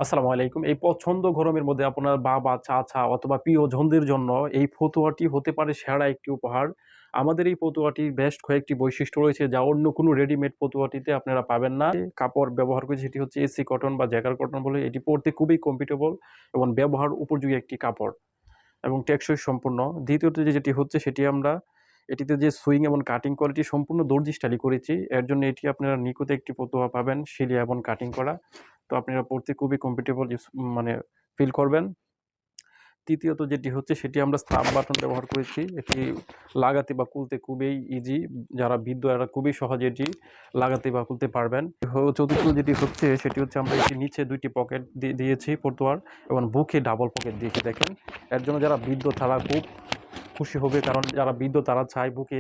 আসসালামু আলাইকুম। এই প্রচন্ড গরমের মধ্যে আপনার বাবা, চাচা অথবা প্রিয়জনদের জন্য এই ফতুয়াটি হতে পারে সেরা একটি উপহার। আমাদের এই ফতুয়াটির বেশ কয়েকটি বৈশিষ্ট্য রয়েছে যা অন্য কোনো রেডিমেড ফতুয়াটিতে আপনারা পাবেন না। কাপড় ব্যবহার করেছি সেটি হচ্ছে এসি কটন বা জ্যাকার কটন বলে। এটি পরতে খুবই কমফোর্টেবল এবং ব্যবহার উপযোগী একটি কাপড় এবং টেকসই সম্পূর্ণ। দ্বিতীয়ত যেটি হচ্ছে সেটি আমরা এটিতে যে সুইং এবং কাটিং কোয়ালিটি সম্পূর্ণ দর্জি স্টাইলে করেছি। এর জন্য এটি আপনারা নিখুঁত একটি ফতুয়া পাবেন সিলিয়া এবং কাটিং করা। তো আপনারা পড়তে খুবই কমফোর্টেবল মানে ফিল করবেন। তৃতীয়ত যেটি হচ্ছে সেটি আমরা স্নাপ বাটন ব্যবহার করেছি। এটি লাগাতে বা খুলতে খুবই ইজি। যারা বৃদ্ধ এরা খুবই সহজে এটি লাগাতে বা খুলতে পারবেন। চতুর্থ যেটি হচ্ছে সেটি হচ্ছে আমরা এটি নিচে ২ টি পকেট দিয়েছি ফতুয়ার এবং বুকে ডাবল পকেট দিয়েছি দেখেন। এর জন্য যারা বৃদ্ধ তারা খুব খুশি হবে, কারণ যারা বৃদ্ধ তারা চায় বুকে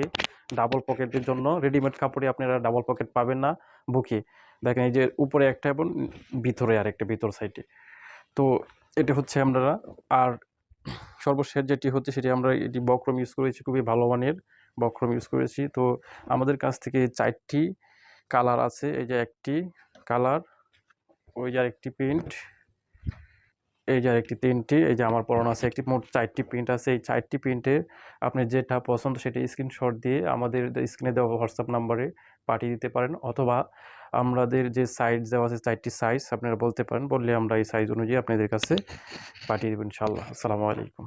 ডাবল পকেটের জন্য। রেডিমেড কাপড়ে আপনারা ডাবল পকেট পাবেন না বুকে। দেখেন এই যে উপরে একটা এবং ভিতরে আরেকটা, ভিতর সাইডে। তো এটা হচ্ছে আমরা। আর সর্বশেষ যেটি হচ্ছে সেটি আমরা এটি বক্রম ইউজ করেছি, খুবই ভালো মানের বক্রম ইউজ করেছি। তো আমাদের কাছ থেকে ৪টি কালার আছে। এই যে একটি কালার, ওই যে আরেকটি প্রিন্ট, এই যে আরেকটি ৩টি, এই যে আমার পরনে আছে একটি, মোট ৪টি প্রিন্ট আছে। এই ৪টি প্রিন্টে আপনি যেটা পছন্দ সেটা স্ক্রিনশট দিয়ে আমাদের স্ক্রিনে দেওয়া হোয়াটসঅ্যাপ নাম্বারে পাঠিয়ে দিতে পারেন, অথবা আমাদের যে সাইজ দেওয়া আছে ৪টি সাইজ আপনারা বলতে পারেন, বললে আমরা এই সাইজ অনুযায়ী আপনাদের কাছে পাঠিয়ে দেবো ইনশাআল্লাহ। আসসালামু আলাইকুম।